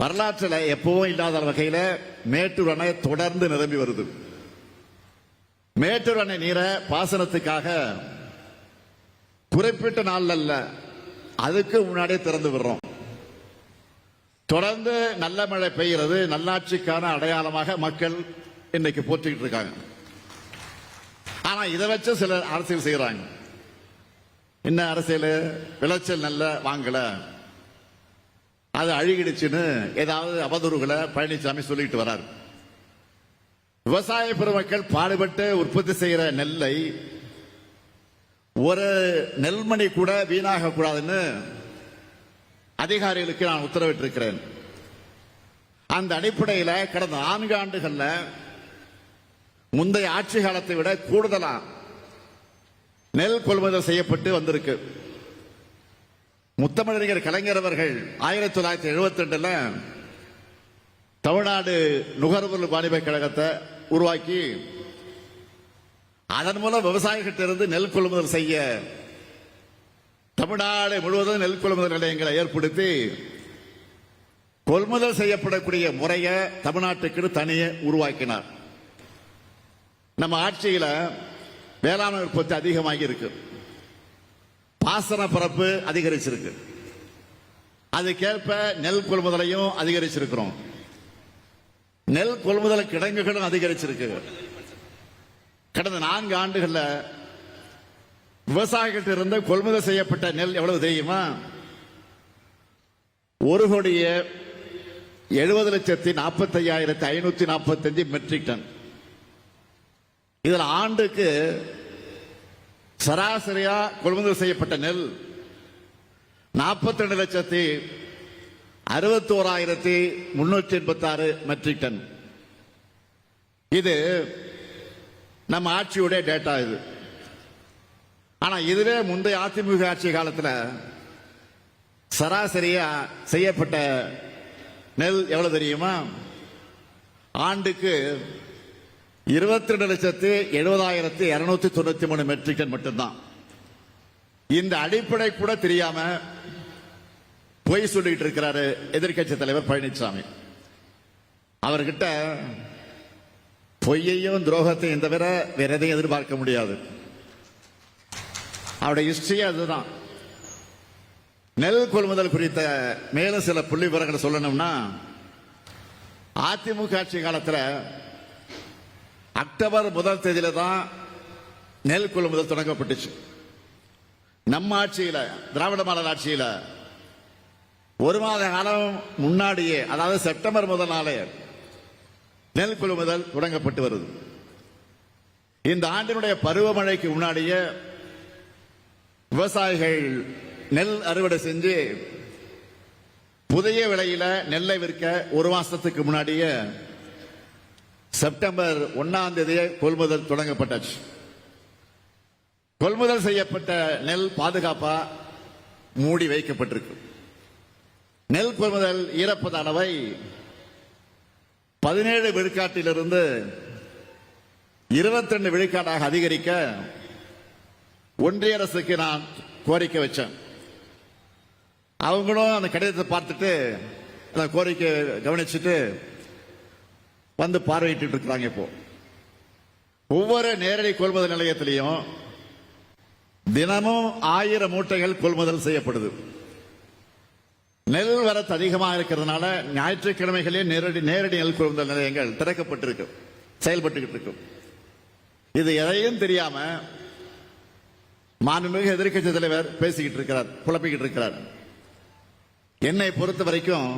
வரலாற்றில் எப்பவும் இல்லாத வகையில் மேட்டூர் அணை தொடர்ந்து நிரம்பி வருது. மேட்டூர் அணை நீரை பாசனத்துக்காக குறிப்பிட்ட நாள் அல்ல, அதுக்கு முன்னாடியே திறந்து விடுறோம். தொடர்ந்து நல்ல மழை பெய்கிறது நல்லாட்சிக்கான அடையாளமாக மக்கள் இன்னைக்கு போற்றிக்கிட்டு இருக்காங்க. ஆனா இதை வச்சு சிலர் அரசியல் செய்யறாங்க. என்ன அரசியல்? விளைச்சல் நல்ல வாங்கல, அது அழுகிடுச்சுன்னு ஏதாவது அவதூறுகளை பழனிசாமி சொல்லிட்டு வராரு. விவசாய பெருமக்கள் பாடுபட்டு உற்பத்தி செய்கிற நெல்லை ஒரு நெல்மணி கூட வீணாக கூடாதுன்னு அதிகாரிகளுக்கு நான் உத்தரவிட்டிருக்கிறேன். அந்த அடிப்படையில் கடந்த 4 ஆண்டுகள்ல முந்தைய ஆட்சி காலத்தை விட கூடுதலா நெல் கொள்முதல் செய்யப்பட்டு வந்திருக்கு. முத்தமிழறிஞர் கலைஞர் அவர்கள் 1972 தமிழ்நாடு நுகர்வோர் வாணிப கழகத்தை உருவாக்கி அதன் மூலம் விவசாயிகளிடமிருந்து நெல் கொள்முதல் செய்ய தமிழ்நாடு முழுவதும் நெல் கொள்முதல் நிலையங்களை ஏற்படுத்தி கொள்முதல் செய்யப்படக்கூடிய முறையை தமிழ்நாட்டுக்கு தனியே உருவாக்கினார். நம்ம ஆட்சியில் வேளாண் உற்பத்தி அதிகமாகி இருக்கு, பாசன பரப்பு அதிகரிச்சிருக்கு, அதுக்கேற்ப நெல் கொள்முதலையும் அதிகரிச்சிருக்கிறோம். நெல் கொள்முதல் கிடங்குகளும் அதிகரிச்சிருக்கு. கடந்த 4 ஆண்டுகள்ல விவசாயிகள் இருந்து கொள்முதல் செய்யப்பட்ட நெல் எவ்வளவு தெரியுமா? 1,70,40,545 மெட்ரிக் டன். இதில் ஆண்டுக்கு சராசரியா கொள்முதல் செய்யப்பட்ட நெல் 42,61,386 மெட்ரிக் டன். இது நம்ம ஆட்சியுடைய டேட்டா. இது ஆனா இதுவே முந்தைய அதிமுக ஆட்சி காலத்தில் சராசரியா செய்யப்பட்ட நெல் எவ்வளவு தெரியுமா? ஆண்டுக்கு 22,70,293 மெட்ரிக் டன் மட்டும்தான். இந்த அடிப்படை கூட தெரியாம பொய் சொல்லிட்டு இருக்கிறாரு எதிர்க்கட்சி தலைவர் பழனிசாமி. அவர்கிட்ட பொய்யையும் துரோகத்தையும் தவிர வேற எதையும் எதிர்பார்க்க முடியாது. அவருடைய ஹிஸ்டரி அதுதான். நெல் கொள்முதல் குறித்த மேலும் சில புள்ளி விவரங்களை சொல்லணும்னா, அதிமுக ஆட்சி காலத்தில் அக்டோபர் 1 தேதியில தான் நெல் கொள்முதல் தொடங்கப்பட்டுச்சு. நம்ம ஆட்சியில், திராவிட மாடல் ஆட்சியில் 1 மாத காலம் முன்னாடியே, அதாவது செப்டம்பர் 1 நாளே நெல் கொள்முதல் தொடங்கப்பட்டு வருது. இந்த ஆண்டினுடைய பருவமழைக்கு முன்னாடியே விவசாயிகள் நெல் அறுவடை செஞ்சு புதிய விலையில நெல்லை விற்க 1 மாசத்துக்கு முன்னாடியே செப்டம்பர் 1 தேதியே கொள்முதல் தொடங்கப்பட்டாச்சு. கொள்முதல் செய்யப்பட்ட நெல் பாதுகாப்பா மூடி வைக்கப்பட்டிருக்கு. நெல் கொள்முதல் ஈரப்பத அளவை 17 விழுக்காட்டிலிருந்து 22 விழுக்காடாக அதிகரிக்க ஒன்றிய அரசுக்கு நான் கோரிக்கை வச்சேன். அவங்களும் அந்த கடிதத்தை பார்த்துட்டு அந்த கோரிக்கை கவனிச்சுட்டு வந்து பார்வையிட்டு இருக்கிறாங்க. இப்போ ஒவ்வொரு நேரடி கொள்முதல் நிலையத்திலையும் தினமும் 1000 மூட்டைகள் கொள்முதல் செய்யப்படுது. நெல் வரத்து அதிகமாக இருக்கிறதுனால ஞாயிற்றுக்கிழமைகளே நேரடி நெல் கொள்முதல் நிலையங்கள் திறக்கப்பட்டிருக்கு, செயல்பட்டு இருக்கும். இது எதையும் தெரியாம மாண்புமிகு எதிர்க்கட்சி தலைவர் பேசிக்கிட்டு இருக்கிறார், குழப்பிக்கிட்டு இருக்கிறார். என்னை பொறுத்த வரைக்கும்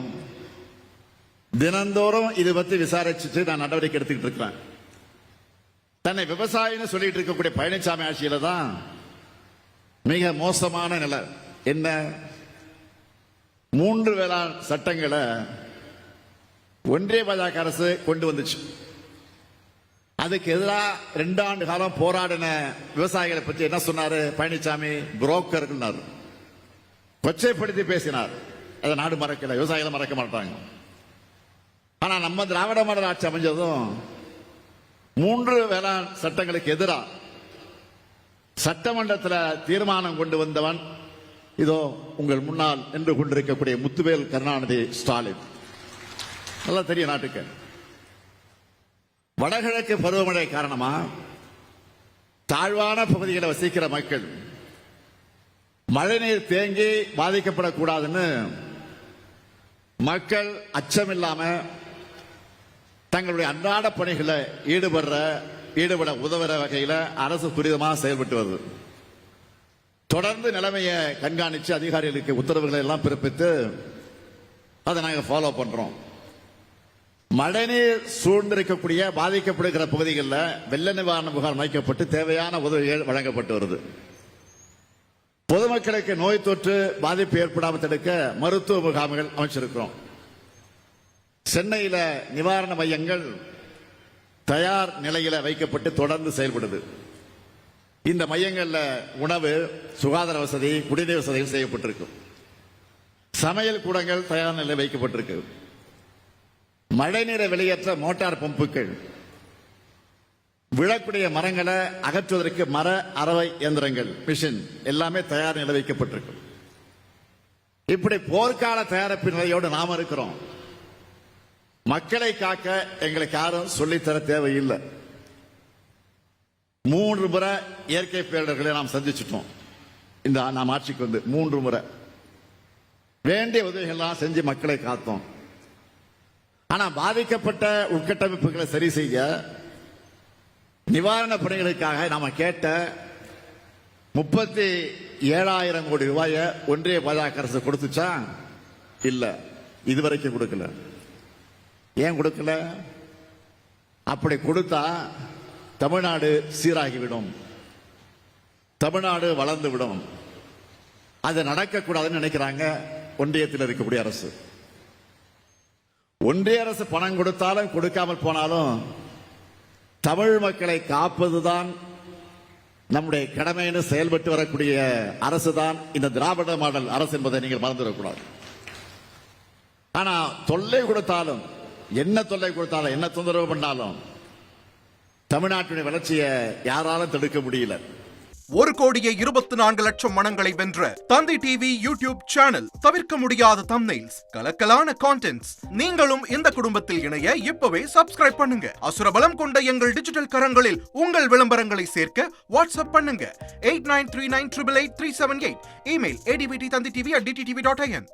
தினந்தோறும் இது பத்தி விசாரிச்சுட்டு நான் நடவடிக்கை எடுத்துக்கிட்டு இருக்கிறேன். தன்னை விவசாயின்னு சொல்லிட்டு இருக்கக்கூடிய பழனிசாமி ஆட்சியில தான் மிக மோசமான நிலை. என்ன? 3 வேளாண் சட்டங்களை ஒன்றிய பாஜக அரசு கொண்டு வந்துச்சு. அதுக்கு எதிராக 2 ஆண்டு காலம் போராடின விவசாயிகளை பற்றி என்ன சொன்னாரு பழனிசாமி? புரோக்கர்கள் கொச்சைப்படுத்தி பேசினார். அதை நாடு மறக்கல, விவசாயிகளை மறக்க மாட்டாங்க. ஆனா நம்ம திராவிட மாடல் ஆட்சி அமைஞ்சதும் 3 வேளாண் சட்டங்களுக்கு எதிராக சட்டமன்றத்தில் தீர்மானம் கொண்டு வந்தவன் இதோ உங்கள் முன்னால் நின்று கொண்டிருக்கக்கூடிய முத்துவேல் கருணாநிதி ஸ்டாலின். நல்லா தெரியும் நாட்டுக்கு. வடகிழக்கு பருவமழை காரணமா தாழ்வான பகுதிகளை வசிக்கிற மக்கள் மழைநீர் தேங்கி பாதிக்கப்படக்கூடாதுன்னு மக்கள் அச்சமில்லாம தங்களுடைய அன்றாட பணிகளை ஈடுபட உதவுற வகையில அரசு துரிதமாக செயல்பட்டு வருது. தொடர்ந்து நிலைமையை கண்காணிச்சு அதிகாரிகளுக்கு உத்தரவுகளை எல்லாம் பிறப்பித்து அதை நாங்கள் ஃபாலோ பண்றோம். மழைநீர் சூழ்ந்திருக்கக்கூடிய பாதிக்கப்படுகிற பகுதிகளில் வெள்ள நிவாரண முகாம் அமைக்கப்பட்டு தேவையான உதவிகள் வழங்கப்பட்டு வருது. பொதுமக்களுக்கு நோய் தொற்று பாதிப்பு ஏற்படாமல் தடுக்க மருத்துவ முகாம்கள் அமைச்சிருக்கிறோம். சென்னையில் நிவாரண மையங்கள் தயார் நிலையில் வைக்கப்பட்டு தொடர்ந்து செயல்படுது. இந்த மையங்களில் உணவு, சுகாதார வசதி, குடிநீர் வசதிகள் செய்யப்பட்டிருக்கும். சமையல் கூடங்கள் தயார் நிலையில் வைக்கப்பட்டிருக்கு. மழைநீரை வெளியேற்ற மோட்டார் பம்புகள், விழக்கூடிய மரங்களை அகற்றுவதற்கு மர அரவை இயந்திரங்கள், மிஷின் எல்லாமே தயார் நிலை வைக்கப்பட்டிருக்கு. இப்படி போர்க்கால தயாரிப்பு நிலையோடு நாம இருக்கிறோம். மக்களை காக்க எங்களுக்கு யாரும் சொல்லித்தர தேவையில்லை. 3 முறை இயற்கை பேரிடர்களை நாம் சந்திச்சிட்டோம். இந்த நாம் ஆட்சிக்கு வந்து 3 முறை வேண்டிய உதவிகள்லாம் செஞ்சு மக்களை காத்தோம். ஆனா பாதிக்கப்பட்ட உட்கட்டமைப்புகளை சரி செய்ய நிவாரண பணிகளுக்காக நாம கேட்ட 37,000 கோடி ரூபாயை ஒன்றிய பாஜக அரசு கொடுத்துச்சா? இல்ல, இதுவரைக்கும் கொடுக்கல. ஏன் கொடுக்கல? அப்படி கொடுத்தா தமிழ்நாடு சீராகிவிடும், தமிழ்நாடு வளர்ந்து விடும். அது நடக்கக்கூடாதுன்னு நினைக்கிறாங்க ஒன்றியத்தில் இருக்கக்கூடிய அரசு. ஒன்றிய அரசு பணம் கொடுத்தாலும் கொடுக்காமல் போனாலும் தமிழ் மக்களை காப்பதுதான் நம்முடைய கடமைன்னு செயல்பட்டு வரக்கூடிய அரசு தான் இந்த திராவிட மாடல் அரசு என்பதை நீங்கள் மறந்துவிடக்கூடாது. ஆனா தொல்லை கொடுத்தாலும், என்ன தொல்லை கொடுத்தாலும், என்ன தொந்தரவு பண்ணாலும் தமிழ்நாட்டுடைய வளர்ச்சியை யாராலும் தடுக்க முடியல. 1,24,00,000 மனங்களை வென்ற தந்தி டிவி யூடியூப் சேனல். தவிர்க்க முடியாத தம்ப்நெயில்ஸ், கலக்கலான கான்டென்ட்ஸ். நீங்களும் இந்த குடும்பத்தில் இணைய இப்பவே சப்ஸ்கிரைப் பண்ணுங்க. அசுரபலம் கொண்ட எங்கள் டிஜிட்டல் கரங்களில் உங்கள் விளம்பரங்களை சேர்க்க வாட்ஸ்அப் பண்ணுங்க. 8939888378. Email advttanditv@dttv.in.